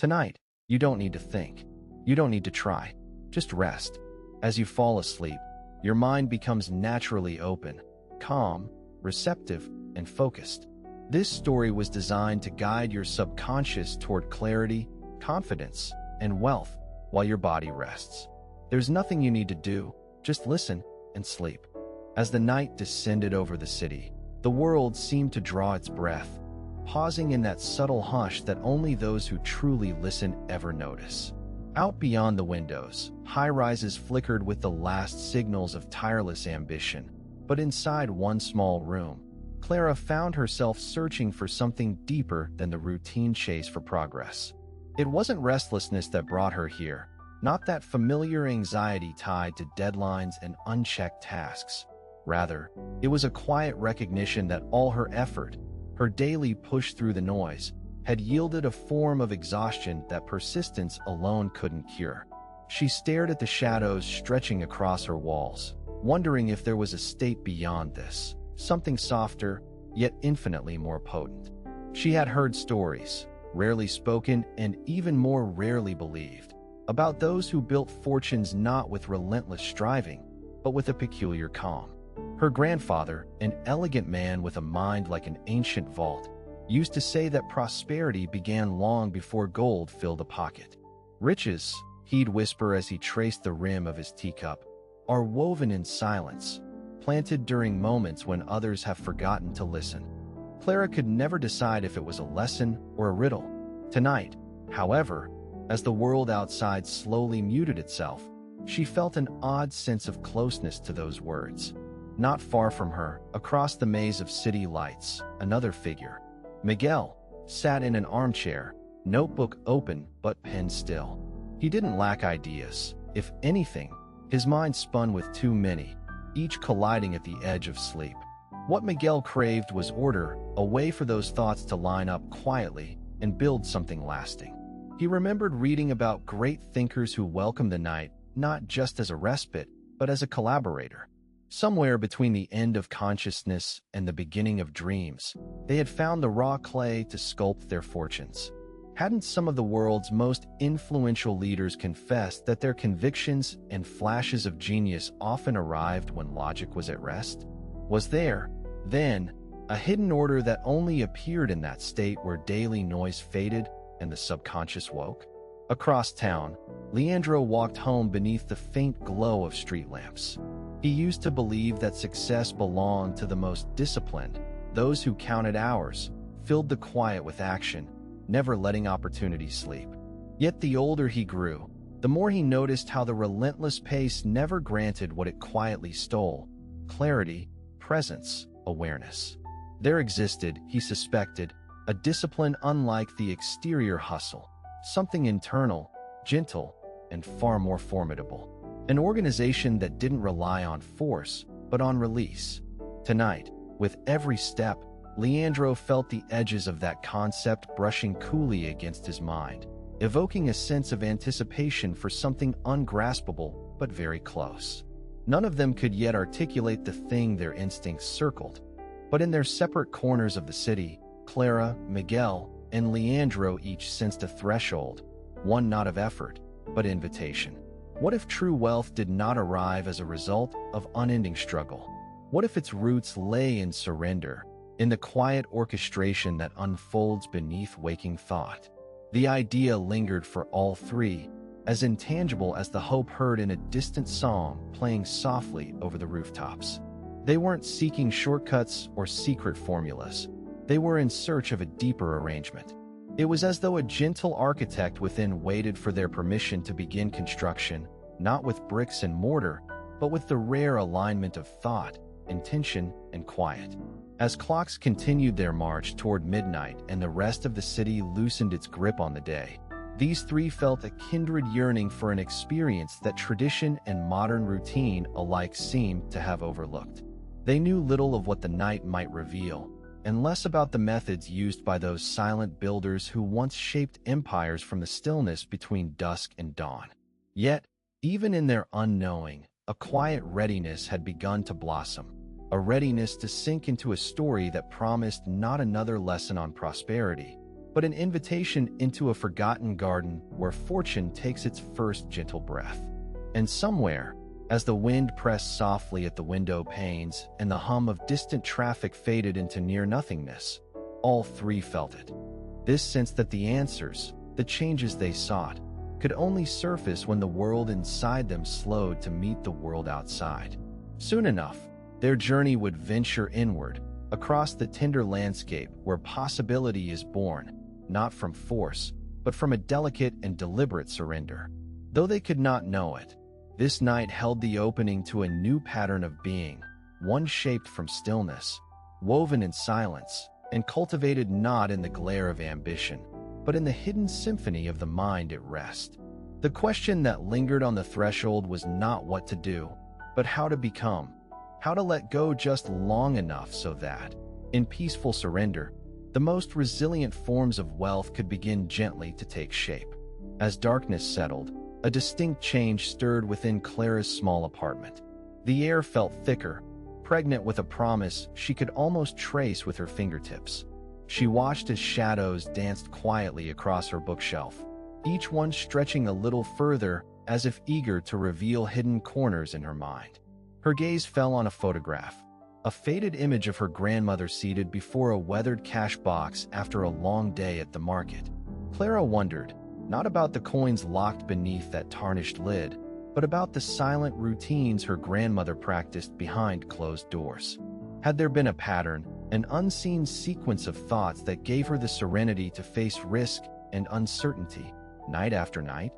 Tonight, you don't need to think. You don't need to try. Just rest. As you fall asleep, your mind becomes naturally open, calm, receptive, and focused. This story was designed to guide your subconscious toward clarity, confidence, and wealth while your body rests. There's nothing you need to do, just listen and sleep. As the night descended over the city, the world seemed to draw its breath, pausing in that subtle hush that only those who truly listen ever notice. Out beyond the windows, high-rises flickered with the last signals of tireless ambition. But inside one small room, Clara found herself searching for something deeper than the routine chase for progress. It wasn't restlessness that brought her here, not that familiar anxiety tied to deadlines and unchecked tasks. Rather, it was a quiet recognition that all her effort, her daily push through the noise, had yielded a form of exhaustion that persistence alone couldn't cure. She stared at the shadows stretching across her walls, wondering if there was a state beyond this, something softer, yet infinitely more potent. She had heard stories, rarely spoken and even more rarely believed, about those who built fortunes not with relentless striving, but with a peculiar calm. Her grandfather, an elegant man with a mind like an ancient vault, used to say that prosperity began long before gold filled a pocket. Riches, he'd whisper as he traced the rim of his teacup, are woven in silence, planted during moments when others have forgotten to listen. Clara could never decide if it was a lesson or a riddle. Tonight, however, as the world outside slowly muted itself, she felt an odd sense of closeness to those words. Not far from her, across the maze of city lights, another figure. Miguel sat in an armchair, notebook open but pen still. He didn't lack ideas. If anything, his mind spun with too many, each colliding at the edge of sleep. What Miguel craved was order, a way for those thoughts to line up quietly and build something lasting. He remembered reading about great thinkers who welcomed the night not just as a respite, but as a collaborator. Somewhere between the end of consciousness and the beginning of dreams, they had found the raw clay to sculpt their fortunes. Hadn't some of the world's most influential leaders confessed that their convictions and flashes of genius often arrived when logic was at rest? Was there, then, a hidden order that only appeared in that state where daily noise faded and the subconscious woke? Across town, Leandro walked home beneath the faint glow of street lamps. He used to believe that success belonged to the most disciplined, those who counted hours, filled the quiet with action, never letting opportunity sleep. Yet the older he grew, the more he noticed how the relentless pace never granted what it quietly stole: clarity, presence, awareness. There existed, he suspected, a discipline unlike the exterior hustle, something internal, gentle, and far more formidable. An organization that didn't rely on force, but on release. Tonight, with every step, Leandro felt the edges of that concept brushing coolly against his mind, evoking a sense of anticipation for something ungraspable but very close. None of them could yet articulate the thing their instincts circled, but in their separate corners of the city, Clara, Miguel, and Leandro each sensed a threshold, one not of effort, but invitation. What if true wealth did not arrive as a result of unending struggle? What if its roots lay in surrender, in the quiet orchestration that unfolds beneath waking thought? The idea lingered for all three, as intangible as the hope heard in a distant song playing softly over the rooftops. They weren't seeking shortcuts or secret formulas. They were in search of a deeper arrangement. It was as though a gentle architect within waited for their permission to begin construction, not with bricks and mortar, but with the rare alignment of thought, intention, and quiet. As clocks continued their march toward midnight and the rest of the city loosened its grip on the day, these three felt a kindred yearning for an experience that tradition and modern routine alike seemed to have overlooked. They knew little of what the night might reveal, and less about the methods used by those silent builders who once shaped empires from the stillness between dusk and dawn. Yet, even in their unknowing, a quiet readiness had begun to blossom, a readiness to sink into a story that promised not another lesson on prosperity, but an invitation into a forgotten garden where fortune takes its first gentle breath. And somewhere, as the wind pressed softly at the window panes and the hum of distant traffic faded into near-nothingness, all three felt it. This sense that the answers, the changes they sought, could only surface when the world inside them slowed to meet the world outside. Soon enough, their journey would venture inward, across the tender landscape where possibility is born, not from force, but from a delicate and deliberate surrender. Though they could not know it, this night held the opening to a new pattern of being, one shaped from stillness, woven in silence, and cultivated not in the glare of ambition, but in the hidden symphony of the mind at rest. The question that lingered on the threshold was not what to do, but how to become, how to let go just long enough so that, in peaceful surrender, the most resilient forms of wealth could begin gently to take shape. As darkness settled, a distinct change stirred within Clara's small apartment. The air felt thicker, pregnant with a promise she could almost trace with her fingertips. She watched as shadows danced quietly across her bookshelf, each one stretching a little further as if eager to reveal hidden corners in her mind. Her gaze fell on a photograph, a faded image of her grandmother seated before a weathered cash box after a long day at the market. Clara wondered, not about the coins locked beneath that tarnished lid, but about the silent routines her grandmother practiced behind closed doors. Had there been a pattern, an unseen sequence of thoughts that gave her the serenity to face risk and uncertainty, night after night?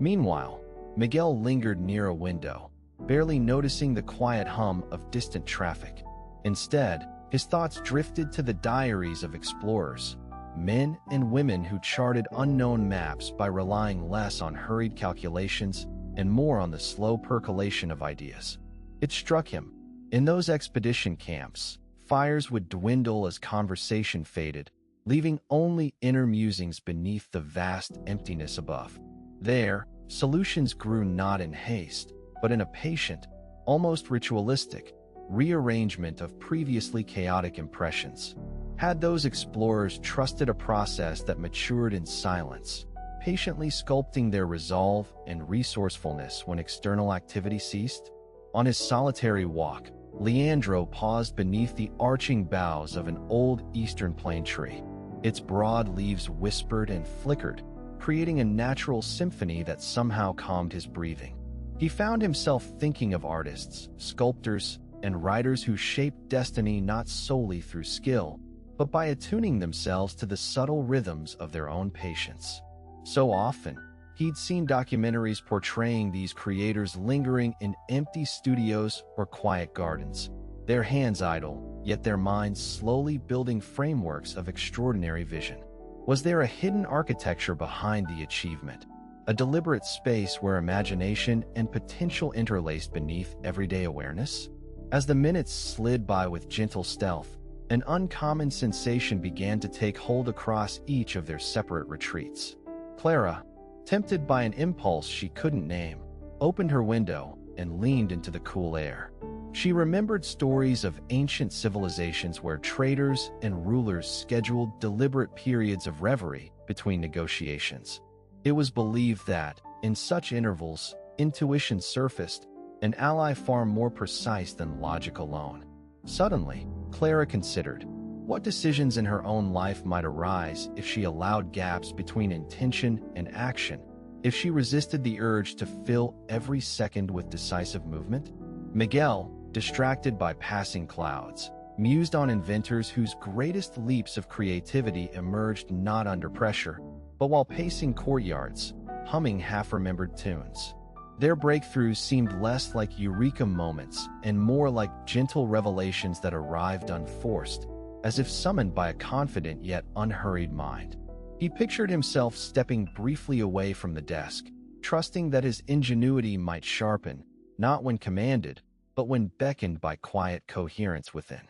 Meanwhile, Miguel lingered near a window, barely noticing the quiet hum of distant traffic. Instead, his thoughts drifted to the diaries of explorers, men and women who charted unknown maps by relying less on hurried calculations and more on the slow percolation of ideas. It struck him, in those expedition camps, fires would dwindle as conversation faded, leaving only inner musings beneath the vast emptiness above. There, solutions grew not in haste, but in a patient, almost ritualistic, rearrangement of previously chaotic impressions. Had those explorers trusted a process that matured in silence, patiently sculpting their resolve and resourcefulness when external activity ceased? On his solitary walk, Leandro paused beneath the arching boughs of an old eastern plane tree. Its broad leaves whispered and flickered, creating a natural symphony that somehow calmed his breathing. He found himself thinking of artists, sculptors, and writers who shaped destiny not solely through skill, but by attuning themselves to the subtle rhythms of their own patience. So often, he'd seen documentaries portraying these creators lingering in empty studios or quiet gardens, their hands idle, yet their minds slowly building frameworks of extraordinary vision. Was there a hidden architecture behind the achievement, a deliberate space where imagination and potential interlaced beneath everyday awareness? As the minutes slid by with gentle stealth, an uncommon sensation began to take hold across each of their separate retreats. Clara, tempted by an impulse she couldn't name, opened her window and leaned into the cool air. She remembered stories of ancient civilizations where traders and rulers scheduled deliberate periods of reverie between negotiations. It was believed that, in such intervals, intuition surfaced, an ally far more precise than logic alone. Suddenly, Clara considered what decisions in her own life might arise if she allowed gaps between intention and action, if she resisted the urge to fill every second with decisive movement. Miguel, distracted by passing clouds, mused on inventors whose greatest leaps of creativity emerged not under pressure, but while pacing courtyards, humming half-remembered tunes. Their breakthroughs seemed less like eureka moments and more like gentle revelations that arrived unforced, as if summoned by a confident yet unhurried mind. He pictured himself stepping briefly away from the desk, trusting that his ingenuity might sharpen, not when commanded, but when beckoned by quiet coherence within.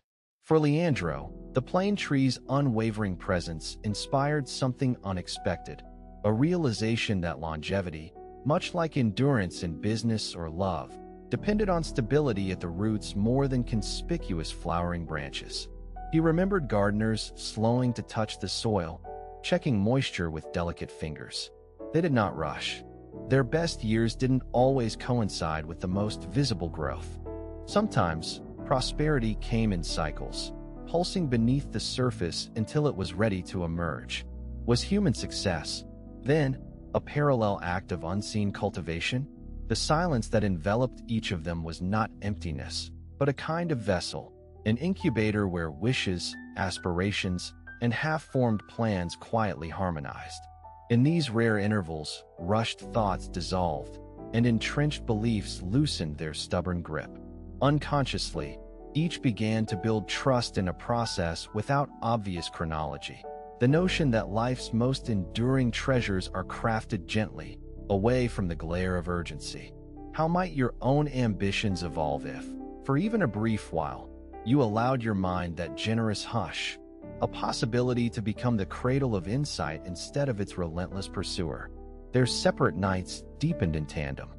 For Leandro, the plane tree's unwavering presence inspired something unexpected, a realization that longevity, much like endurance in business or love, depended on stability at the roots more than conspicuous flowering branches. He remembered gardeners slowing to touch the soil, checking moisture with delicate fingers. They did not rush. Their best years didn't always coincide with the most visible growth. Sometimes, prosperity came in cycles, pulsing beneath the surface until it was ready to emerge. Was human success, then, a parallel act of unseen cultivation? The silence that enveloped each of them was not emptiness, but a kind of vessel, an incubator where wishes, aspirations, and half-formed plans quietly harmonized. In these rare intervals, rushed thoughts dissolved, and entrenched beliefs loosened their stubborn grip. Unconsciously, each began to build trust in a process without obvious chronology. The notion that life's most enduring treasures are crafted gently, away from the glare of urgency. How might your own ambitions evolve if, for even a brief while, you allowed your mind that generous hush, a possibility to become the cradle of insight instead of its relentless pursuer? Their separate nights deepened in tandem.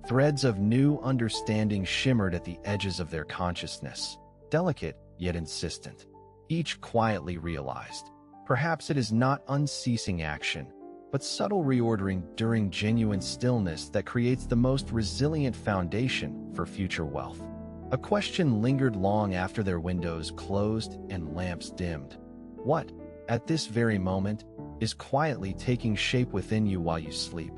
Threads of new understanding shimmered at the edges of their consciousness, delicate yet insistent. Each quietly realized, perhaps it is not unceasing action, but subtle reordering during genuine stillness that creates the most resilient foundation for future wealth. A question lingered long after their windows closed and lamps dimmed. What, at this very moment, is quietly taking shape within you while you sleep,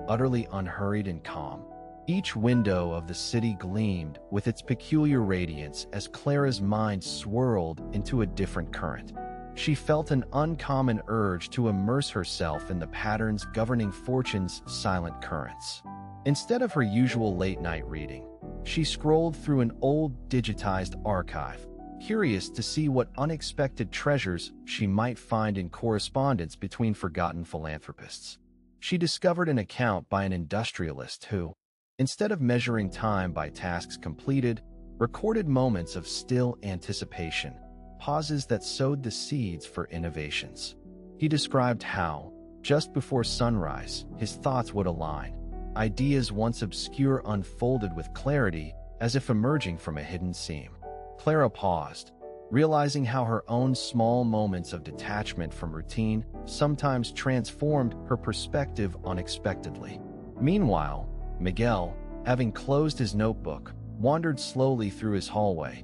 utterly unhurried and calm? Each window of the city gleamed with its peculiar radiance as Clara's mind swirled into a different current. She felt an uncommon urge to immerse herself in the patterns governing fortune's silent currents. Instead of her usual late-night reading, she scrolled through an old digitized archive, curious to see what unexpected treasures she might find in correspondence between forgotten philanthropists. She discovered an account by an industrialist who, instead of measuring time by tasks completed, recorded moments of still anticipation, pauses that sowed the seeds for innovations. He described how, just before sunrise, his thoughts would align. Ideas once obscure unfolded with clarity as if emerging from a hidden seam. Clara paused, realizing how her own small moments of detachment from routine sometimes transformed her perspective unexpectedly. Meanwhile, Miguel, having closed his notebook, wandered slowly through his hallway,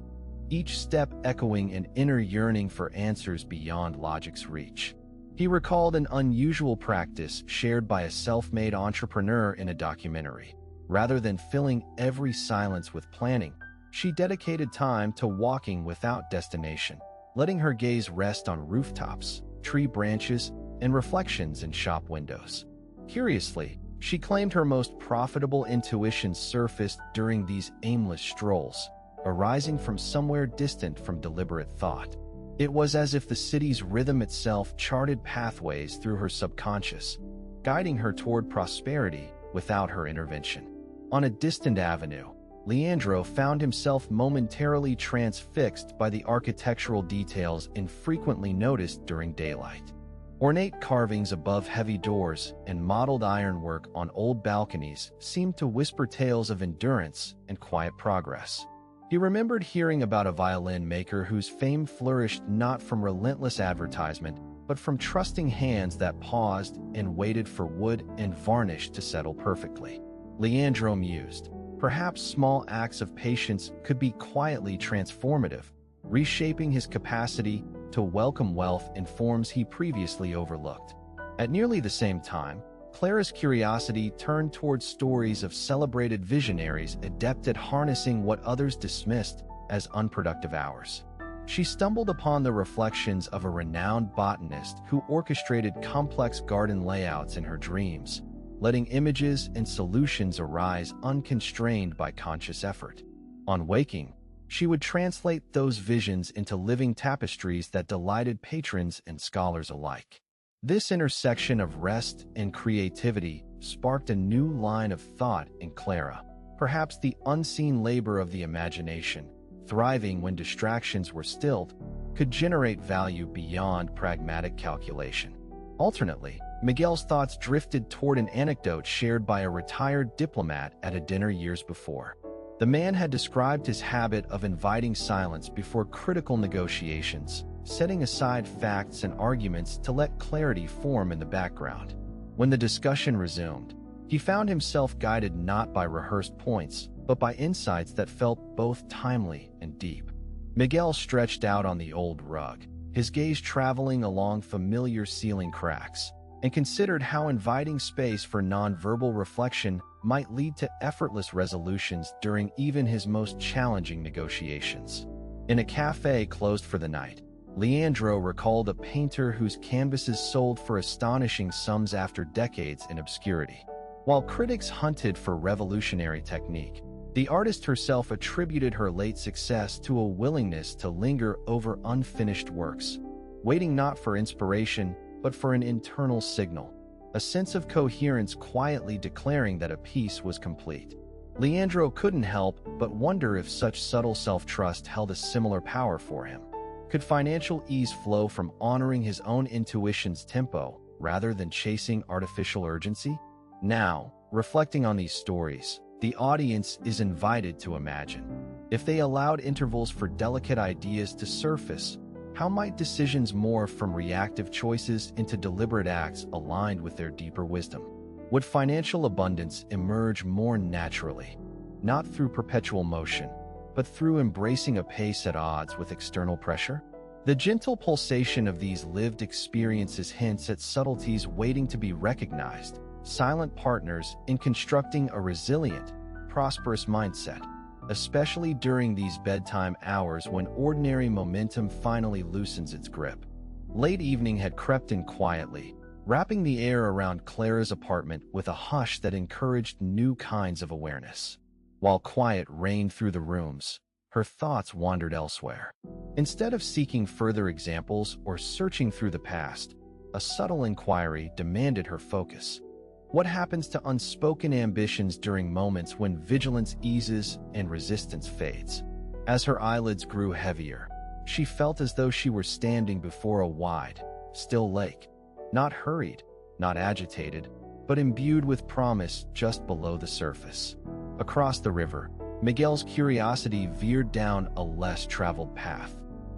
each step echoing an inner yearning for answers beyond logic's reach. He recalled an unusual practice shared by a self-made entrepreneur in a documentary. Rather than filling every silence with planning, she dedicated time to walking without destination, letting her gaze rest on rooftops, tree branches, and reflections in shop windows. Curiously, she claimed her most profitable intuitions surfaced during these aimless strolls, arising from somewhere distant from deliberate thought. It was as if the city's rhythm itself charted pathways through her subconscious, guiding her toward prosperity without her intervention. On a distant avenue, Leandro found himself momentarily transfixed by the architectural details infrequently noticed during daylight. Ornate carvings above heavy doors and mottled ironwork on old balconies seemed to whisper tales of endurance and quiet progress. He remembered hearing about a violin maker whose fame flourished not from relentless advertisement, but from trusting hands that paused and waited for wood and varnish to settle perfectly. Leandro mused, perhaps small acts of patience could be quietly transformative, reshaping his capacity to welcome wealth in forms he previously overlooked. At nearly the same time, Clara's curiosity turned towards stories of celebrated visionaries adept at harnessing what others dismissed as unproductive hours. She stumbled upon the reflections of a renowned botanist who orchestrated complex garden layouts in her dreams, letting images and solutions arise unconstrained by conscious effort. On waking, she would translate those visions into living tapestries that delighted patrons and scholars alike. This intersection of rest and creativity sparked a new line of thought in Clara. Perhaps the unseen labor of the imagination, thriving when distractions were stilled, could generate value beyond pragmatic calculation. Alternately, Miguel's thoughts drifted toward an anecdote shared by a retired diplomat at a dinner years before. The man had described his habit of inviting silence before critical negotiations, setting aside facts and arguments to let clarity form in the background. When the discussion resumed, he found himself guided not by rehearsed points, but by insights that felt both timely and deep. Miguel stretched out on the old rug, his gaze traveling along familiar ceiling cracks, and considered how inviting space for nonverbal reflection might lead to effortless resolutions during even his most challenging negotiations. In a cafe closed for the night, Leandro recalled a painter whose canvases sold for astonishing sums after decades in obscurity. While critics hunted for revolutionary technique, the artist herself attributed her late success to a willingness to linger over unfinished works, waiting not for inspiration, but for an internal signal, a sense of coherence quietly declaring that a piece was complete. Leandro couldn't help but wonder if such subtle self-trust held a similar power for him. Could financial ease flow from honoring his own intuition's tempo rather than chasing artificial urgency? Now, reflecting on these stories, the audience is invited to imagine. If they allowed intervals for delicate ideas to surface, how might decisions morph from reactive choices into deliberate acts aligned with their deeper wisdom? Would financial abundance emerge more naturally, not through perpetual motion, but through embracing a pace at odds with external pressure? The gentle pulsation of these lived experiences hints at subtleties waiting to be recognized, silent partners in constructing a resilient, prosperous mindset, especially during these bedtime hours when ordinary momentum finally loosens its grip. Late evening had crept in quietly, wrapping the air around Clara's apartment with a hush that encouraged new kinds of awareness. While quiet reigned through the rooms, her thoughts wandered elsewhere. Instead of seeking further examples or searching through the past, a subtle inquiry demanded her focus. What happens to unspoken ambitions during moments when vigilance eases and resistance fades? As her eyelids grew heavier, she felt as though she were standing before a wide, still lake, not hurried, not agitated, but imbued with promise just below the surface. Across the river, Miguel's curiosity veered down a less traveled path.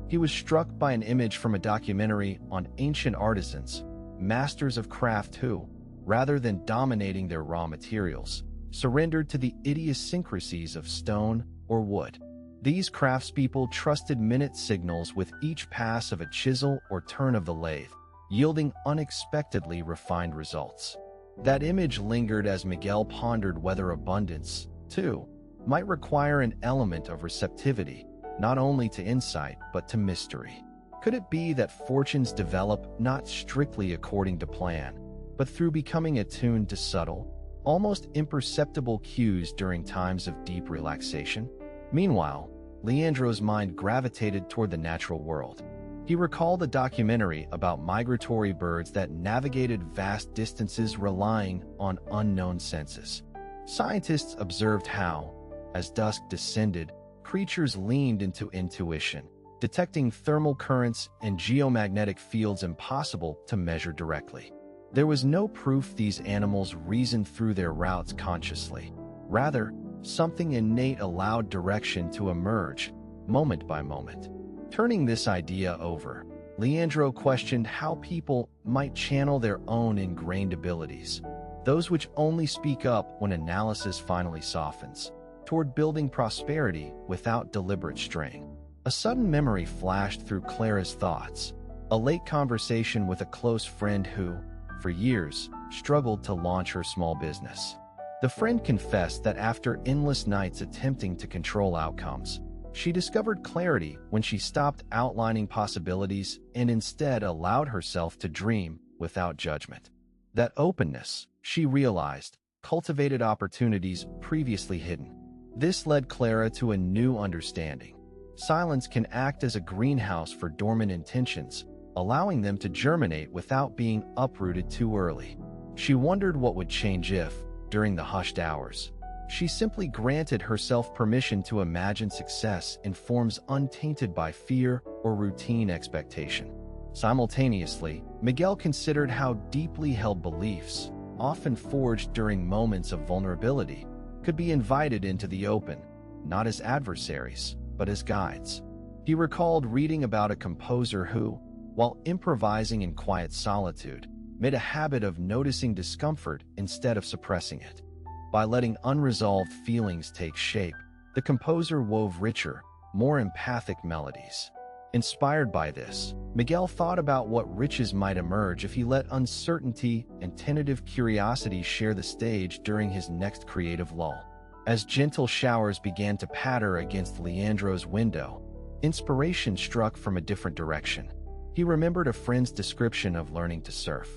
He was struck by an image from a documentary on ancient artisans, masters of craft who, rather than dominating their raw materials, surrendered to the idiosyncrasies of stone or wood. These craftspeople trusted minute signals with each pass of a chisel or turn of the lathe, yielding unexpectedly refined results. That image lingered as Miguel pondered whether abundance, too, might require an element of receptivity, not only to insight but to mystery. Could it be that fortunes develop not strictly according to plan, but through becoming attuned to subtle, almost imperceptible cues during times of deep relaxation? Meanwhile, Leandro's mind gravitated toward the natural world. He recalled a documentary about migratory birds that navigated vast distances relying on unknown senses. Scientists observed how, as dusk descended, creatures leaned into intuition, detecting thermal currents and geomagnetic fields impossible to measure directly. There was no proof these animals reasoned through their routes consciously. Rather, something innate allowed direction to emerge, moment by moment. Turning this idea over, Leandro questioned how people might channel their own ingrained abilities, those which only speak up when analysis finally softens, toward building prosperity without deliberate strain. A sudden memory flashed through Clara's thoughts, a late conversation with a close friend who, for years, struggled to launch her small business. The friend confessed that after endless nights attempting to control outcomes, she discovered clarity when she stopped outlining possibilities and instead allowed herself to dream without judgment. That openness, she realized, cultivated opportunities previously hidden. This led Clara to a new understanding. Silence can act as a greenhouse for dormant intentions, allowing them to germinate without being uprooted too early. She wondered what would change if, during the hushed hours, she simply granted herself permission to imagine success in forms untainted by fear or routine expectation. Simultaneously, Miguel considered how deeply held beliefs, often forged during moments of vulnerability, could be invited into the open, not as adversaries, but as guides. He recalled reading about a composer who, while improvising in quiet solitude, made a habit of noticing discomfort instead of suppressing it. By letting unresolved feelings take shape, the composer wove richer, more empathic melodies. Inspired by this, Miguel thought about what riches might emerge if he let uncertainty and tentative curiosity share the stage during his next creative lull. As gentle showers began to patter against Leandro's window, inspiration struck from a different direction. He remembered a friend's description of learning to surf.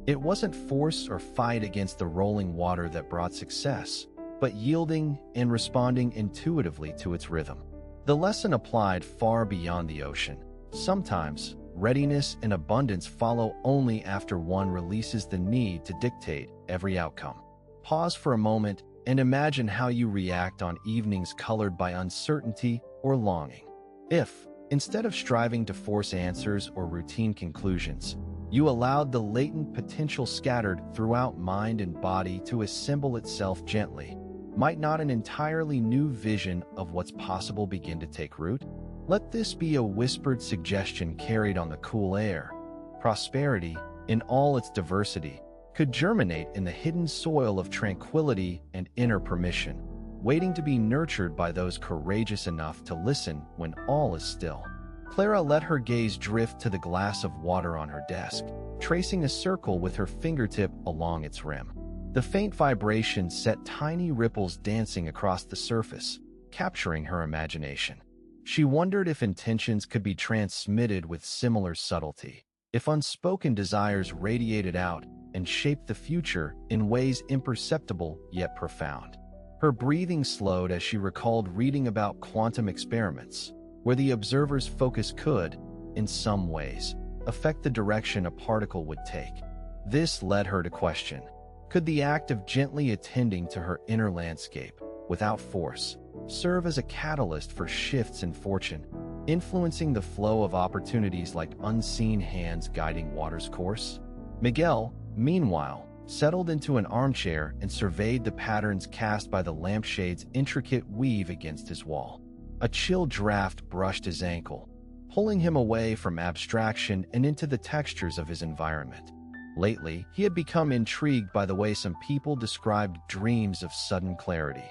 It wasn't force or fight against the rolling water that brought success, but yielding and responding intuitively to its rhythm. The lesson applied far beyond the ocean. Sometimes, readiness and abundance follow only after one releases the need to dictate every outcome. Pause for a moment and imagine how you react on evenings colored by uncertainty or longing. If, instead of striving to force answers or routine conclusions, you allowed the latent potential scattered throughout mind and body to assemble itself gently, might not an entirely new vision of what's possible begin to take root? Let this be a whispered suggestion carried on the cool air. Prosperity, in all its diversity, could germinate in the hidden soil of tranquility and inner permission, waiting to be nurtured by those courageous enough to listen when all is still. Clara let her gaze drift to the glass of water on her desk, tracing a circle with her fingertip along its rim. The faint vibration set tiny ripples dancing across the surface, capturing her imagination. She wondered if intentions could be transmitted with similar subtlety, if unspoken desires radiated out and shaped the future in ways imperceptible yet profound. Her breathing slowed as she recalled reading about quantum experiments, where the observer's focus could, in some ways, affect the direction a particle would take. This led her to question, could the act of gently attending to her inner landscape, without force, serve as a catalyst for shifts in fortune, influencing the flow of opportunities like unseen hands guiding water's course? Miguel, meanwhile, settled into an armchair and surveyed the patterns cast by the lampshade's intricate weave against his wall. A chill draft brushed his ankle, pulling him away from abstraction and into the textures of his environment. Lately, he had become intrigued by the way some people described dreams of sudden clarity,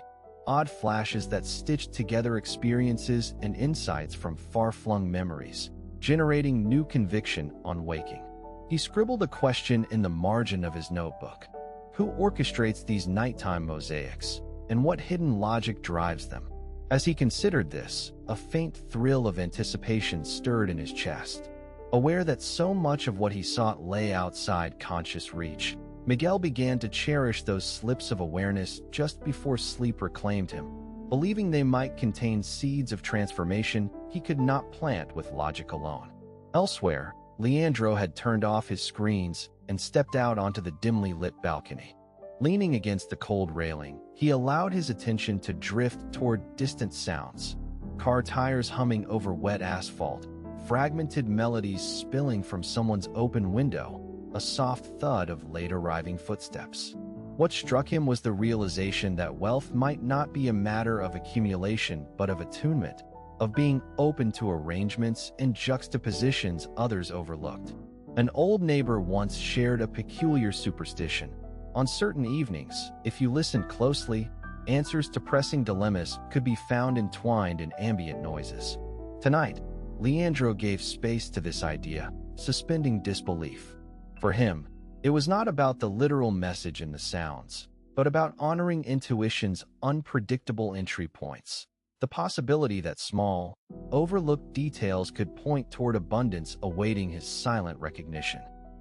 odd flashes that stitched together experiences and insights from far-flung memories, generating new conviction on waking. He scribbled a question in the margin of his notebook. Who orchestrates these nighttime mosaics, and what hidden logic drives them? As he considered this, a faint thrill of anticipation stirred in his chest. Aware that so much of what he sought lay outside conscious reach, Miguel began to cherish those slips of awareness just before sleep reclaimed him, believing they might contain seeds of transformation he could not plant with logic alone. Elsewhere, Leandro had turned off his screens and stepped out onto the dimly lit balcony. Leaning against the cold railing, he allowed his attention to drift toward distant sounds. Car tires humming over wet asphalt, fragmented melodies spilling from someone's open window, a soft thud of late-arriving footsteps. What struck him was the realization that wealth might not be a matter of accumulation but of attunement, of being open to arrangements and juxtapositions others overlooked. An old neighbor once shared a peculiar superstition. On certain evenings, if you listened closely, answers to pressing dilemmas could be found entwined in ambient noises. Tonight, Leandro gave space to this idea, suspending disbelief. For him, it was not about the literal message in the sounds, but about honoring intuition's unpredictable entry points. The possibility that small, overlooked details could point toward abundance awaiting his silent recognition.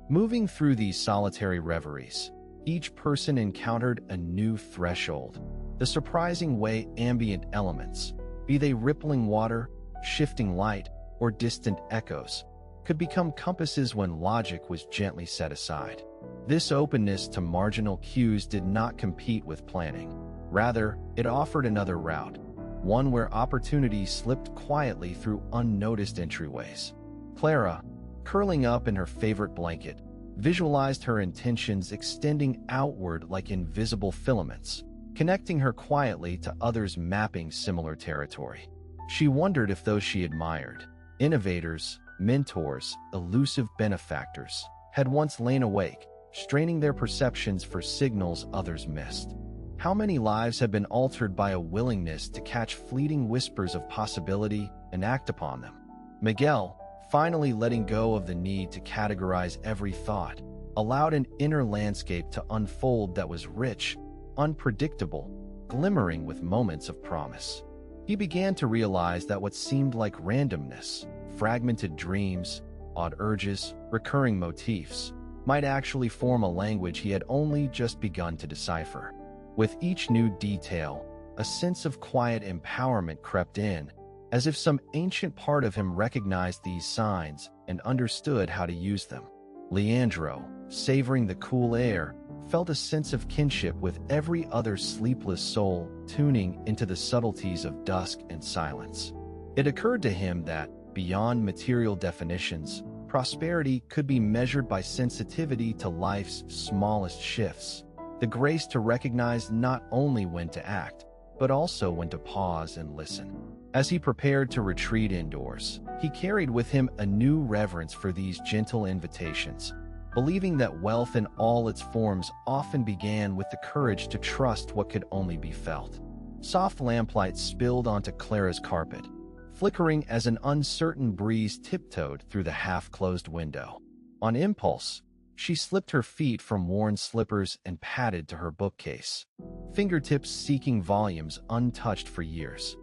Moving through these solitary reveries, each person encountered a new threshold. The surprising way ambient elements, be they rippling water, shifting light, or distant echoes, could become compasses when logic was gently set aside. This openness to marginal cues did not compete with planning. Rather, it offered another route, one where opportunity slipped quietly through unnoticed entryways. Clara, curling up in her favorite blanket, visualized her intentions extending outward like invisible filaments, connecting her quietly to others mapping similar territory. She wondered if those she admired, innovators, mentors, elusive benefactors, had once lain awake, straining their perceptions for signals others missed. How many lives have been altered by a willingness to catch fleeting whispers of possibility and act upon them? Miguel, finally letting go of the need to categorize every thought, allowed an inner landscape to unfold that was rich, unpredictable, glimmering with moments of promise. He began to realize that what seemed like randomness, fragmented dreams, odd urges, recurring motifs, might actually form a language he had only just begun to decipher. With each new detail, a sense of quiet empowerment crept in, as if some ancient part of him recognized these signs and understood how to use them. Leandro, savoring the cool air, felt a sense of kinship with every other sleepless soul tuning into the subtleties of dusk and silence. It occurred to him that, beyond material definitions, prosperity could be measured by sensitivity to life's smallest shifts, the grace to recognize not only when to act, but also when to pause and listen. As he prepared to retreat indoors, he carried with him a new reverence for these gentle invitations, believing that wealth in all its forms often began with the courage to trust what could only be felt. Soft lamplight spilled onto Clara's carpet, flickering as an uncertain breeze tiptoed through the half-closed window. On impulse, she slipped her feet from worn slippers and padded to her bookcase, fingertips seeking volumes untouched for years.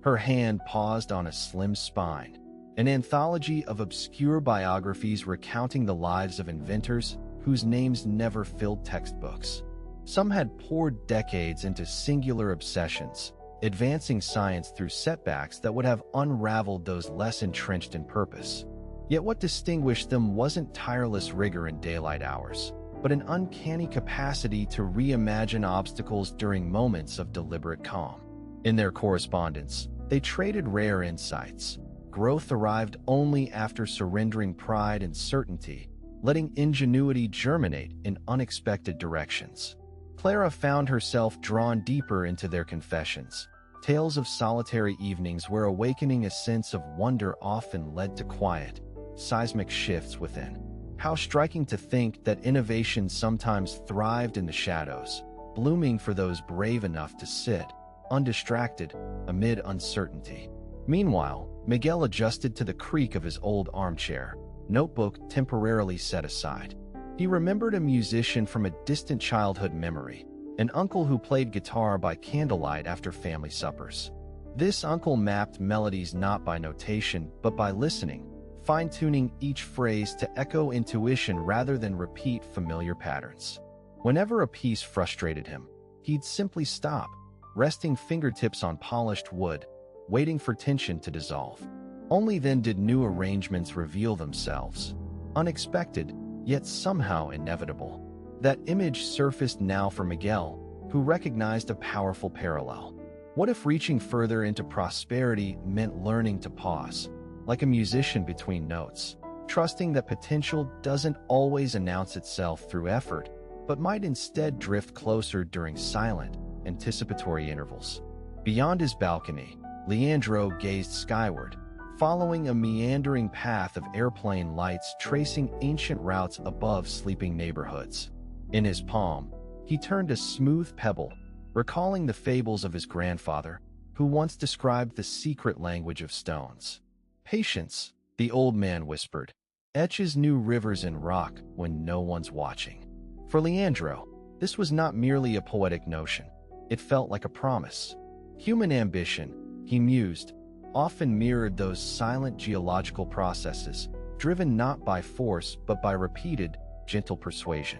Her hand paused on a slim spine, an anthology of obscure biographies recounting the lives of inventors whose names never filled textbooks. Some had poured decades into singular obsessions, advancing science through setbacks that would have unraveled those less entrenched in purpose. Yet what distinguished them wasn't tireless rigor in daylight hours, but an uncanny capacity to reimagine obstacles during moments of deliberate calm. In their correspondence, they traded rare insights. Growth arrived only after surrendering pride and certainty, letting ingenuity germinate in unexpected directions. Clara found herself drawn deeper into their confessions, tales of solitary evenings where awakening a sense of wonder often led to quiet, seismic shifts within. How striking to think that innovation sometimes thrived in the shadows, blooming for those brave enough to sit, undistracted, amid uncertainty. Meanwhile, Miguel adjusted to the creak of his old armchair, notebook temporarily set aside. He remembered a musician from a distant childhood memory, an uncle who played guitar by candlelight after family suppers. This uncle mapped melodies not by notation, but by listening, fine-tuning each phrase to echo intuition rather than repeat familiar patterns. Whenever a piece frustrated him, he'd simply stop, resting fingertips on polished wood, waiting for tension to dissolve. Only then did new arrangements reveal themselves, unexpected, yet somehow inevitable. That image surfaced now for Miguel, who recognized a powerful parallel. What if reaching further into prosperity meant learning to pause, like a musician between notes, trusting that potential doesn't always announce itself through effort, but might instead drift closer during silent, anticipatory intervals? Beyond his balcony, Leandro gazed skyward, following a meandering path of airplane lights tracing ancient routes above sleeping neighborhoods. In his palm, he turned a smooth pebble, recalling the fables of his grandfather, who once described the secret language of stones. "Patience," the old man whispered, "etches new rivers in rock when no one's watching." For Leandro, this was not merely a poetic notion. It felt like a promise. Human ambition, he mused, often mirrored those silent geological processes, driven not by force but by repeated, gentle persuasion.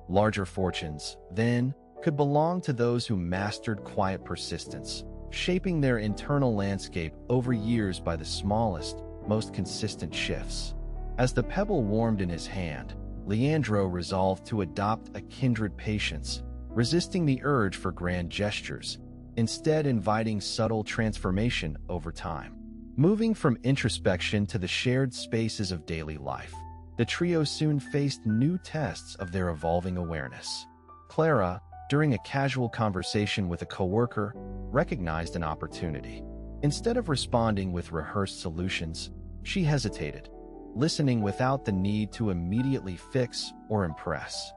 Larger fortunes, then, could belong to those who mastered quiet persistence, shaping their internal landscape over years by the smallest, most consistent shifts. As the pebble warmed in his hand, Leandro resolved to adopt a kindred patience, resisting the urge for grand gestures, instead inviting subtle transformation over time. Moving from introspection to the shared spaces of daily life, the trio soon faced new tests of their evolving awareness. Clara, during a casual conversation with a coworker, recognized an opportunity. Instead of responding with rehearsed solutions, she hesitated, listening without the need to immediately fix or impress.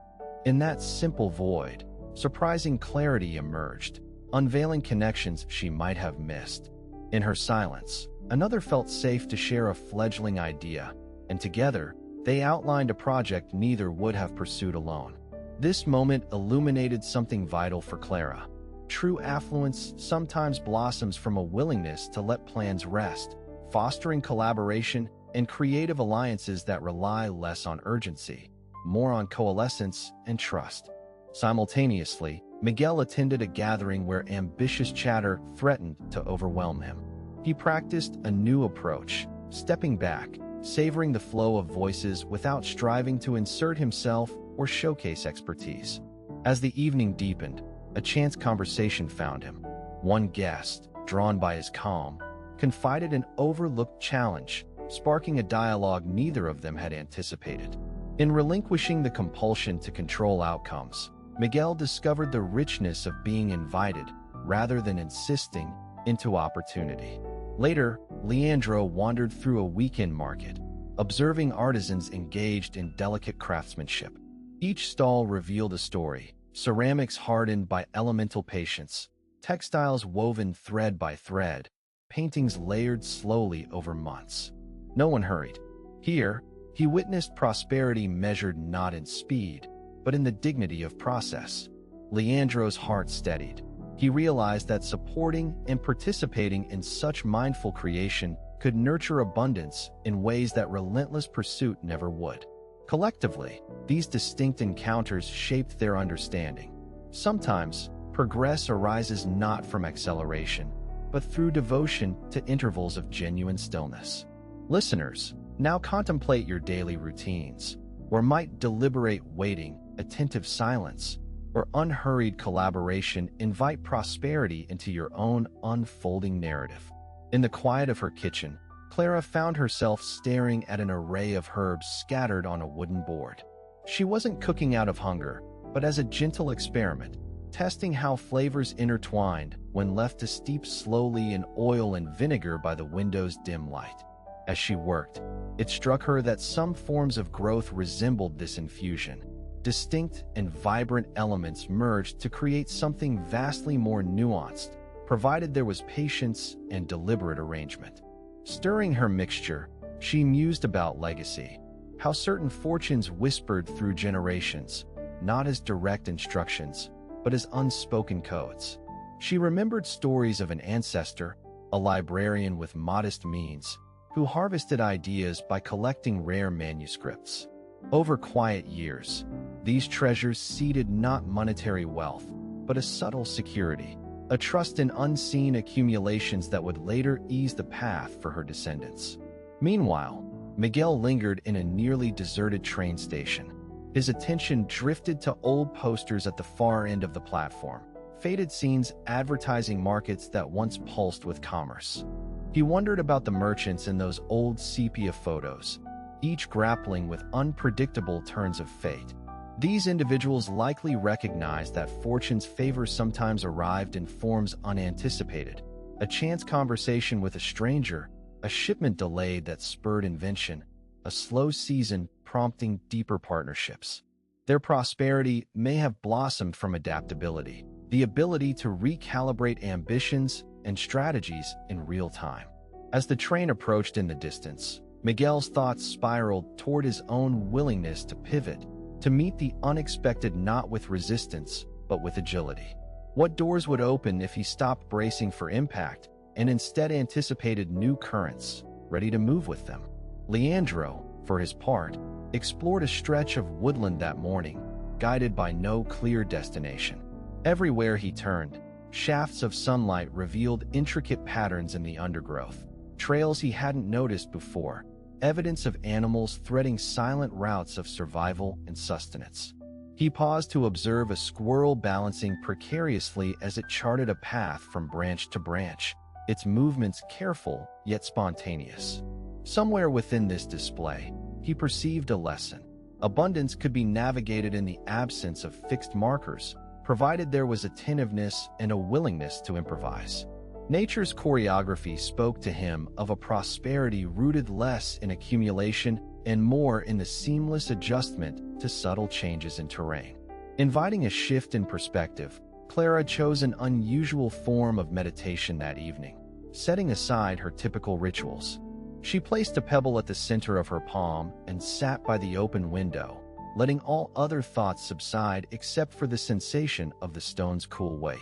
In that simple void, surprising clarity emerged, unveiling connections she might have missed. In her silence, another felt safe to share a fledgling idea, and together, they outlined a project neither would have pursued alone. This moment illuminated something vital for Clara. True affluence sometimes blossoms from a willingness to let plans rest, fostering collaboration and creative alliances that rely less on urgency, more on coalescence and trust. Simultaneously, Miguel attended a gathering where ambitious chatter threatened to overwhelm him. He practiced a new approach, stepping back, savoring the flow of voices without striving to insert himself or showcase expertise. As the evening deepened, a chance conversation found him. One guest, drawn by his calm, confided an overlooked challenge, sparking a dialogue neither of them had anticipated. In relinquishing the compulsion to control outcomes, Miguel discovered the richness of being invited, rather than insisting, into opportunity. Later, Leandro wandered through a weekend market, observing artisans engaged in delicate craftsmanship. Each stall revealed a story, ceramics hardened by elemental patience, textiles woven thread by thread, paintings layered slowly over months. No one hurried. Here, he witnessed prosperity measured not in speed, but in the dignity of process. Leandro's heart steadied. He realized that supporting and participating in such mindful creation could nurture abundance in ways that relentless pursuit never would. Collectively, these distinct encounters shaped their understanding. Sometimes, progress arises not from acceleration, but through devotion to intervals of genuine stillness. Listeners, now contemplate your daily routines, or might deliberate waiting, attentive silence, or unhurried collaboration invite prosperity into your own unfolding narrative. In the quiet of her kitchen, Clara found herself staring at an array of herbs scattered on a wooden board. She wasn't cooking out of hunger, but as a gentle experiment, testing how flavors intertwined when left to steep slowly in oil and vinegar by the window's dim light. As she worked, it struck her that some forms of growth resembled this infusion. Distinct and vibrant elements merged to create something vastly more nuanced, provided there was patience and deliberate arrangement. Stirring her mixture, she mused about legacy, how certain fortunes whispered through generations, not as direct instructions, but as unspoken codes. She remembered stories of an ancestor, a librarian with modest means, who harvested ideas by collecting rare manuscripts. Over quiet years, these treasures seeded not monetary wealth, but a subtle security, a trust in unseen accumulations that would later ease the path for her descendants. Meanwhile, Miguel lingered in a nearly deserted train station. His attention drifted to old posters at the far end of the platform, faded scenes advertising markets that once pulsed with commerce. He wondered about the merchants in those old sepia photos, each grappling with unpredictable turns of fate. These individuals likely recognized that fortune's favor sometimes arrived in forms unanticipated. A chance conversation with a stranger, a shipment delayed that spurred invention, a slow season prompting deeper partnerships. Their prosperity may have blossomed from adaptability, the ability to recalibrate ambitions and strategies in real time. As the train approached in the distance, Miguel's thoughts spiraled toward his own willingness to pivot, to meet the unexpected not with resistance, but with agility. What doors would open if he stopped bracing for impact and instead anticipated new currents, ready to move with them? Leandro, for his part, explored a stretch of woodland that morning, guided by no clear destination. Everywhere he turned, shafts of sunlight revealed intricate patterns in the undergrowth, trails he hadn't noticed before, evidence of animals threading silent routes of survival and sustenance. He paused to observe a squirrel balancing precariously as it charted a path from branch to branch, its movements careful yet spontaneous. Somewhere within this display, he perceived a lesson. Abundance could be navigated in the absence of fixed markers, provided there was attentiveness and a willingness to improvise. Nature's choreography spoke to him of a prosperity rooted less in accumulation and more in the seamless adjustment to subtle changes in terrain. Inviting a shift in perspective, Clara chose an unusual form of meditation that evening, setting aside her typical rituals. She placed a pebble at the center of her palm and sat by the open window, letting all other thoughts subside except for the sensation of the stone's cool weight.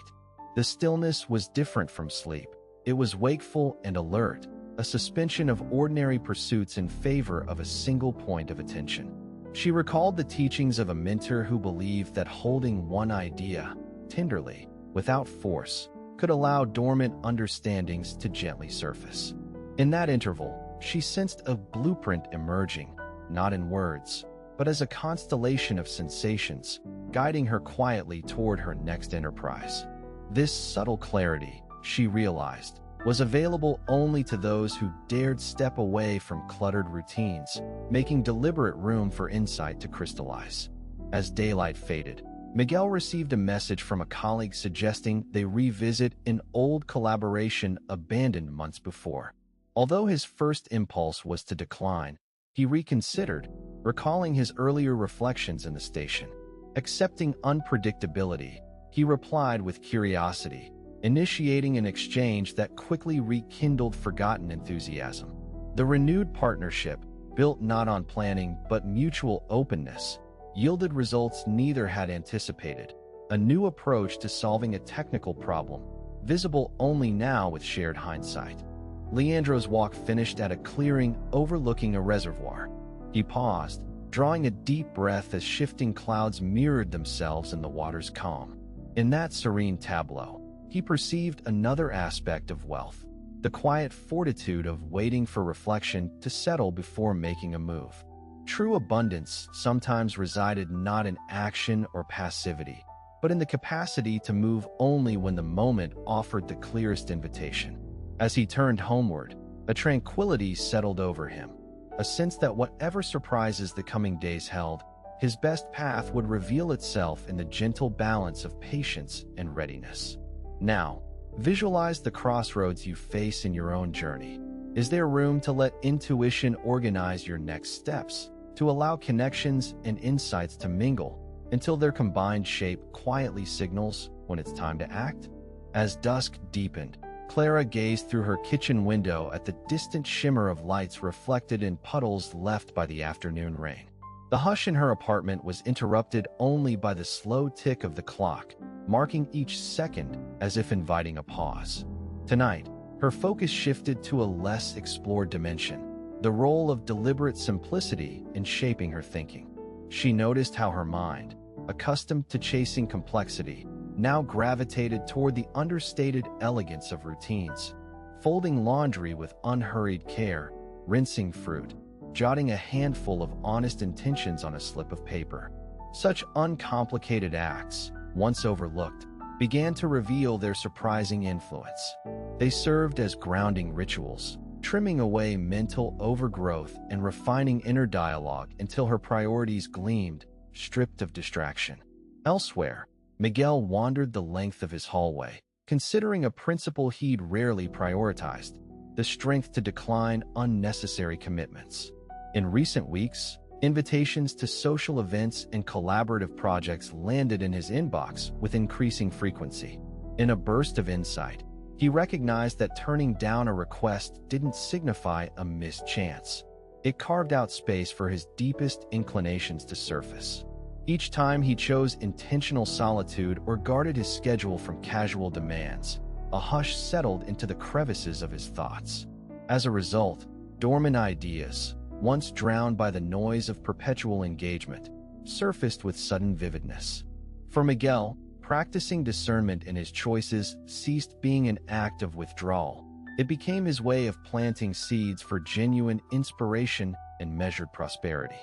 The stillness was different from sleep. It was wakeful and alert, a suspension of ordinary pursuits in favor of a single point of attention. She recalled the teachings of a mentor who believed that holding one idea, tenderly, without force, could allow dormant understandings to gently surface. In that interval, she sensed a blueprint emerging, not in words, but as a constellation of sensations, guiding her quietly toward her next enterprise. This subtle clarity, she realized, was available only to those who dared step away from cluttered routines, making deliberate room for insight to crystallize. As daylight faded, Miguel received a message from a colleague suggesting they revisit an old collaboration abandoned months before. Although his first impulse was to decline, he reconsidered, recalling his earlier reflections in the station. Accepting unpredictability, he replied with curiosity, initiating an exchange that quickly rekindled forgotten enthusiasm. The renewed partnership, built not on planning but mutual openness, yielded results neither had anticipated, a new approach to solving a technical problem, visible only now with shared hindsight. Leandro's walk finished at a clearing overlooking a reservoir. He paused, drawing a deep breath as shifting clouds mirrored themselves in the water's calm. In that serene tableau, he perceived another aspect of wealth, the quiet fortitude of waiting for reflection to settle before making a move. True abundance sometimes resided not in action or passivity, but in the capacity to move only when the moment offered the clearest invitation. As he turned homeward, a tranquility settled over him, a sense that whatever surprises the coming days held, his best path would reveal itself in the gentle balance of patience and readiness. Now, visualize the crossroads you face in your own journey. Is there room to let intuition organize your next steps, to allow connections and insights to mingle until their combined shape quietly signals when it's time to act? As dusk deepened, Clara gazed through her kitchen window at the distant shimmer of lights reflected in puddles left by the afternoon rain. The hush in her apartment was interrupted only by the slow tick of the clock, marking each second as if inviting a pause. Tonight, her focus shifted to a less explored dimension, the role of deliberate simplicity in shaping her thinking. She noticed how her mind, accustomed to chasing complexity, now gravitated toward the understated elegance of routines, folding laundry with unhurried care, rinsing fruit, jotting a handful of honest intentions on a slip of paper. Such uncomplicated acts, once overlooked, began to reveal their surprising influence. They served as grounding rituals, trimming away mental overgrowth and refining inner dialogue until her priorities gleamed, stripped of distraction. Elsewhere, Miguel wandered the length of his hallway, considering a principle he'd rarely prioritized: the strength to decline unnecessary commitments. In recent weeks, invitations to social events and collaborative projects landed in his inbox with increasing frequency. In a burst of insight, he recognized that turning down a request didn't signify a missed chance. It carved out space for his deepest inclinations to surface. Each time he chose intentional solitude or guarded his schedule from casual demands, a hush settled into the crevices of his thoughts. As a result, dormant ideas, once drowned by the noise of perpetual engagement, surfaced with sudden vividness. For Miguel, practicing discernment in his choices ceased being an act of withdrawal. It became his way of planting seeds for genuine inspiration and measured prosperity.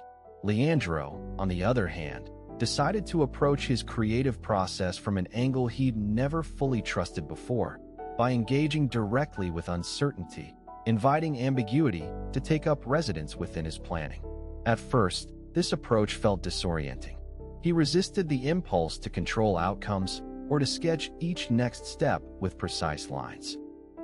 Leandro, on the other hand, decided to approach his creative process from an angle he'd never fully trusted before, by engaging directly with uncertainty, inviting ambiguity to take up residence within his planning. At first, this approach felt disorienting. He resisted the impulse to control outcomes or to sketch each next step with precise lines.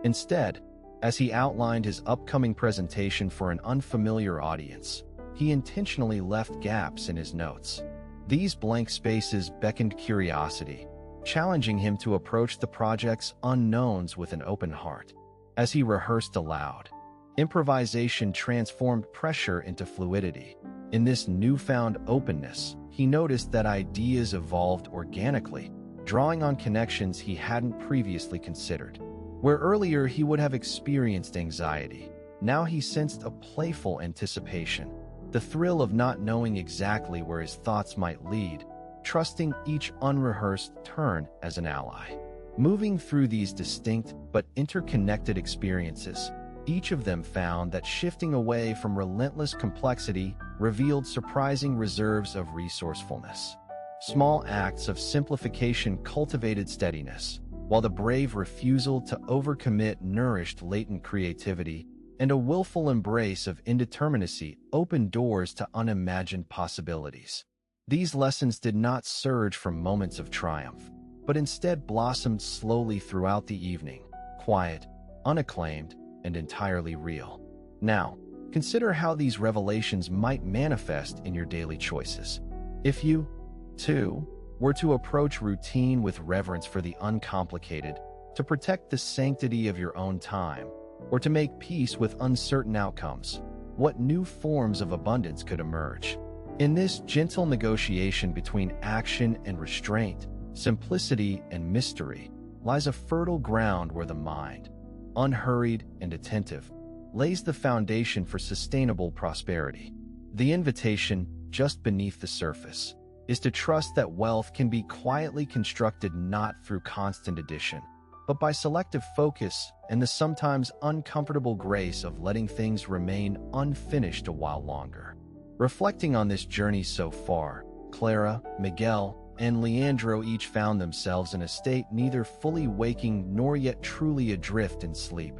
Instead, as he outlined his upcoming presentation for an unfamiliar audience, he intentionally left gaps in his notes. These blank spaces beckoned curiosity, challenging him to approach the project's unknowns with an open heart. As he rehearsed aloud, improvisation transformed pressure into fluidity. In this newfound openness, he noticed that ideas evolved organically, drawing on connections he hadn't previously considered. Where earlier he would have experienced anxiety, now he sensed a playful anticipation, the thrill of not knowing exactly where his thoughts might lead, trusting each unrehearsed turn as an ally. Moving through these distinct but interconnected experiences, each of them found that shifting away from relentless complexity revealed surprising reserves of resourcefulness. Small acts of simplification cultivated steadiness, while the brave refusal to overcommit nourished latent creativity, and a willful embrace of indeterminacy opened doors to unimagined possibilities. These lessons did not surge from moments of triumph, but instead blossomed slowly throughout the evening, quiet, unacclaimed, and entirely real. Now, consider how these revelations might manifest in your daily choices. If you, too, were to approach routine with reverence for the uncomplicated, to protect the sanctity of your own time, or to make peace with uncertain outcomes, what new forms of abundance could emerge? In this gentle negotiation between action and restraint, simplicity and mystery, lies a fertile ground where the mind, unhurried and attentive, lays the foundation for sustainable prosperity. The invitation, just beneath the surface, is to trust that wealth can be quietly constructed not through constant addition, but by selective focus and the sometimes uncomfortable grace of letting things remain unfinished a while longer. Reflecting on this journey so far, Clara, Miguel, and Leandro each found themselves in a state neither fully waking nor yet truly adrift in sleep,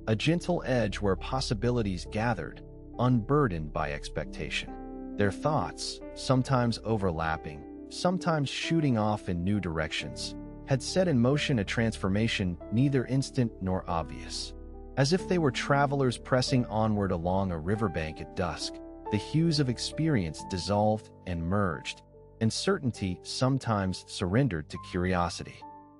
a gentle edge where possibilities gathered, unburdened by expectation. Their thoughts, sometimes overlapping, sometimes shooting off in new directions, had set in motion a transformation neither instant nor obvious. As if they were travelers pressing onward along a riverbank at dusk, the hues of experience dissolved and merged, and certainty sometimes surrendered to curiosity.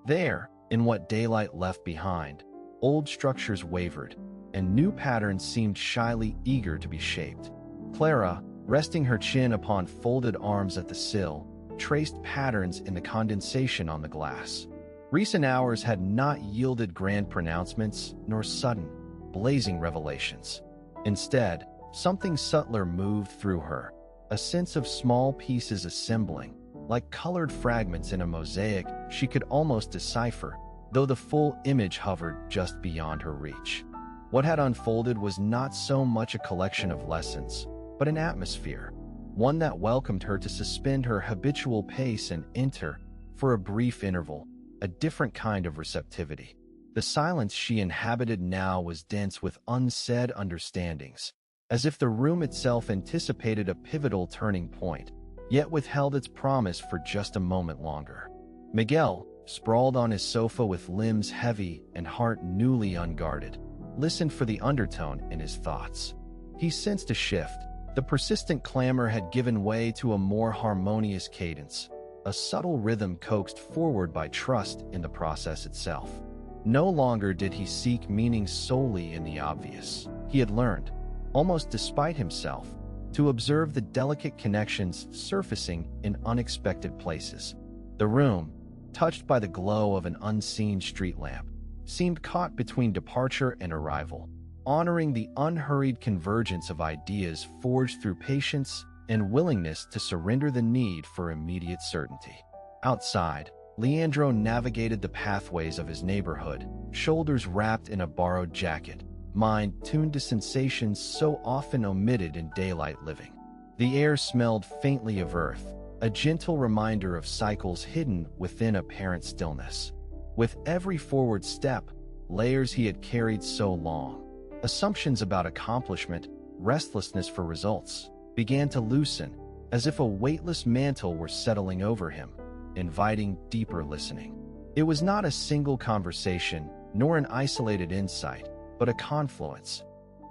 There, in what daylight left behind, old structures wavered, and new patterns seemed shyly eager to be shaped. Clara, resting her chin upon folded arms at the sill, traced patterns in the condensation on the glass. Recent hours had not yielded grand pronouncements nor sudden, blazing revelations. Instead, something subtler moved through her, a sense of small pieces assembling, like colored fragments in a mosaic she could almost decipher, though the full image hovered just beyond her reach. What had unfolded was not so much a collection of lessons, but an atmosphere, one that welcomed her to suspend her habitual pace and enter, for a brief interval, a different kind of receptivity. The silence she inhabited now was dense with unsaid understandings, as if the room itself anticipated a pivotal turning point, yet withheld its promise for just a moment longer. Miguel, sprawled on his sofa with limbs heavy and heart newly unguarded, listened for the undertone in his thoughts. He sensed a shift. The persistent clamor had given way to a more harmonious cadence, a subtle rhythm coaxed forward by trust in the process itself. No longer did he seek meaning solely in the obvious. He had learned, almost despite himself, to observe the delicate connections surfacing in unexpected places. The room, touched by the glow of an unseen street lamp, seemed caught between departure and arrival, honoring the unhurried convergence of ideas forged through patience and willingness to surrender the need for immediate certainty. Outside, Leandro navigated the pathways of his neighborhood, shoulders wrapped in a borrowed jacket, mind tuned to sensations so often omitted in daylight living. The air smelled faintly of earth, a gentle reminder of cycles hidden within apparent stillness. With every forward step, layers he had carried so long, assumptions about accomplishment, restlessness for results, began to loosen, as if a weightless mantle were settling over him, inviting deeper listening. It was not a single conversation, nor an isolated insight, but a confluence.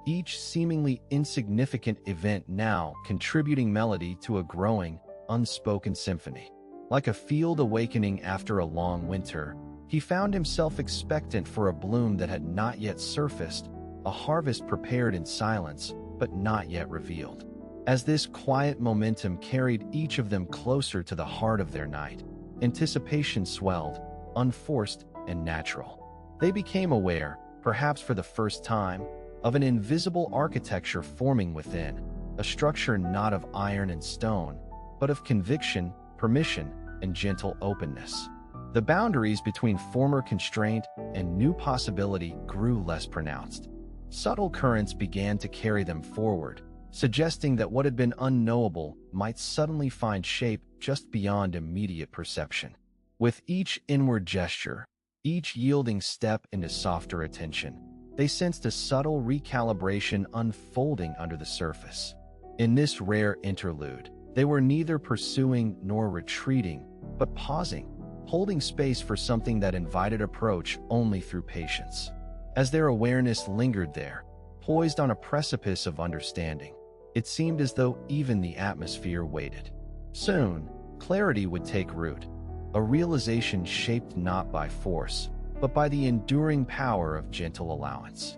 Each seemingly insignificant event now contributing melody to a growing, unspoken symphony. Like a field awakening after a long winter, he found himself expectant for a bloom that had not yet surfaced, a harvest prepared in silence, but not yet revealed. As this quiet momentum carried each of them closer to the heart of their night, anticipation swelled, unforced and natural. They became aware, perhaps for the first time, of an invisible architecture forming within, a structure not of iron and stone, but of conviction, permission, and gentle openness. The boundaries between former constraint and new possibility grew less pronounced. Subtle currents began to carry them forward, suggesting that what had been unknowable might suddenly find shape just beyond immediate perception. With each inward gesture, each yielding step into softer attention, they sensed a subtle recalibration unfolding under the surface. In this rare interlude, they were neither pursuing nor retreating, but pausing, holding space for something that invited approach only through patience. As their awareness lingered there, poised on a precipice of understanding, it seemed as though even the atmosphere waited. Soon, clarity would take root, a realization shaped not by force, but by the enduring power of gentle allowance.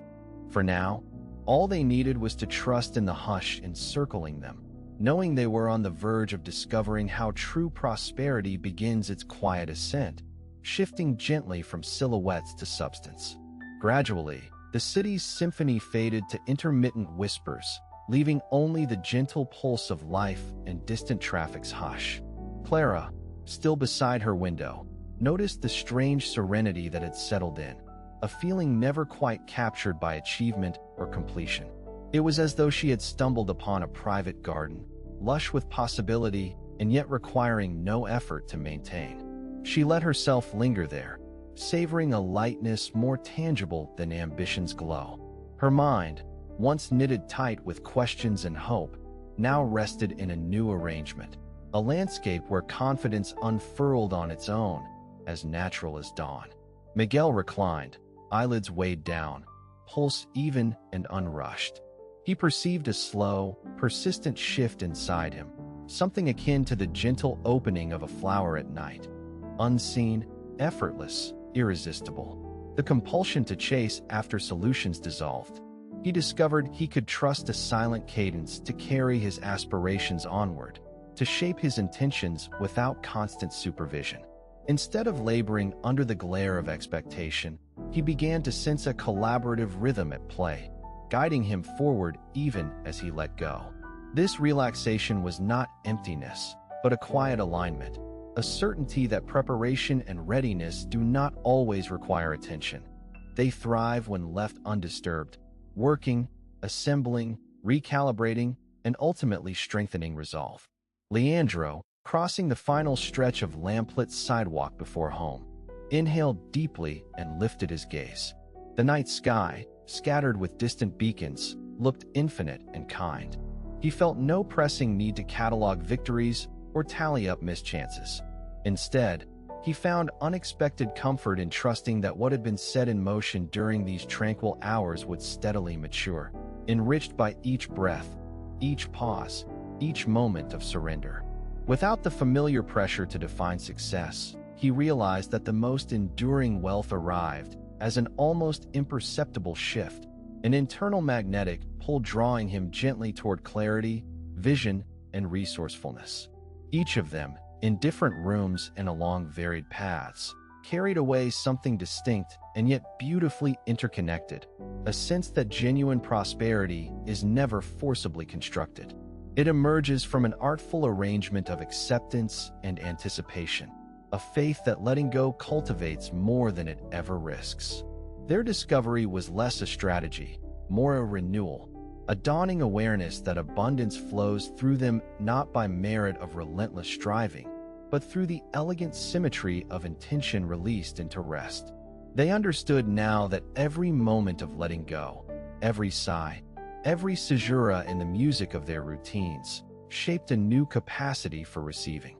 For now, all they needed was to trust in the hush encircling them, knowing they were on the verge of discovering how true prosperity begins its quiet ascent, shifting gently from silhouettes to substance. Gradually, the city's symphony faded to intermittent whispers, leaving only the gentle pulse of life and distant traffic's hush. Clara, still beside her window, noticed the strange serenity that had settled in, a feeling never quite captured by achievement or completion. It was as though she had stumbled upon a private garden, lush with possibility and yet requiring no effort to maintain. She let herself linger there, savoring a lightness more tangible than ambition's glow. Her mind, once knitted tight with questions and hope, now rested in a new arrangement, a landscape where confidence unfurled on its own, as natural as dawn. Miguel reclined, eyelids weighed down, pulse even and unrushed. He perceived a slow, persistent shift inside him, something akin to the gentle opening of a flower at night. Unseen, effortless, irresistible. The compulsion to chase after solutions dissolved. He discovered he could trust a silent cadence to carry his aspirations onward, to shape his intentions without constant supervision. Instead of laboring under the glare of expectation, he began to sense a collaborative rhythm at play, guiding him forward even as he let go. This relaxation was not emptiness, but a quiet alignment, a certainty that preparation and readiness do not always require attention. They thrive when left undisturbed, working, assembling, recalibrating, and ultimately strengthening resolve. Leandro, crossing the final stretch of lamplit sidewalk before home, inhaled deeply and lifted his gaze. The night sky, scattered with distant beacons, looked infinite and kind. He felt no pressing need to catalog victories or tally up mischances. Instead, he found unexpected comfort in trusting that what had been set in motion during these tranquil hours would steadily mature, enriched by each breath, each pause, each moment of surrender. Without the familiar pressure to define success, he realized that the most enduring wealth arrived as an almost imperceptible shift, an internal magnetic pull drawing him gently toward clarity, vision, and resourcefulness. Each of them, in different rooms and along varied paths, carried away something distinct and yet beautifully interconnected, a sense that genuine prosperity is never forcibly constructed. It emerges from an artful arrangement of acceptance and anticipation, a faith that letting go cultivates more than it ever risks. Their discovery was less a strategy, more a renewal, a dawning awareness that abundance flows through them not by merit of relentless striving, but through the elegant symmetry of intention released into rest. They understood now that every moment of letting go, every sigh, every caesura in the music of their routines, shaped a new capacity for receiving.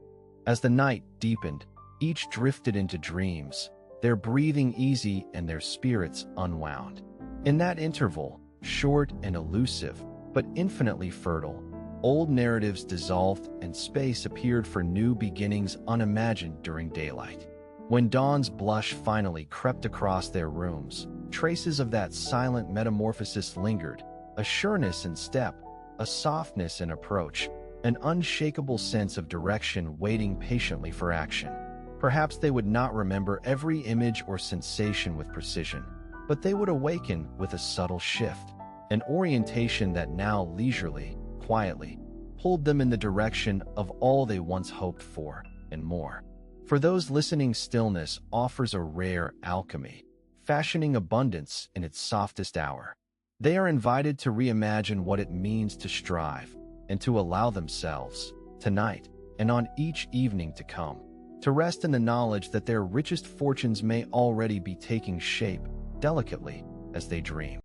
As the night deepened, each drifted into dreams, their breathing easy and their spirits unwound. In that interval, short and elusive, but infinitely fertile, old narratives dissolved and space appeared for new beginnings unimagined during daylight. When dawn's blush finally crept across their rooms, traces of that silent metamorphosis lingered, a sureness in step, a softness in approach, an unshakable sense of direction waiting patiently for action. Perhaps they would not remember every image or sensation with precision, but they would awaken with a subtle shift, an orientation that now leisurely, quietly, pulled them in the direction of all they once hoped for, and more. For those listening, stillness offers a rare alchemy, fashioning abundance in its softest hour. They are invited to reimagine what it means to strive, and to allow themselves, tonight and on each evening to come, to rest in the knowledge that their richest fortunes may already be taking shape delicately as they dream.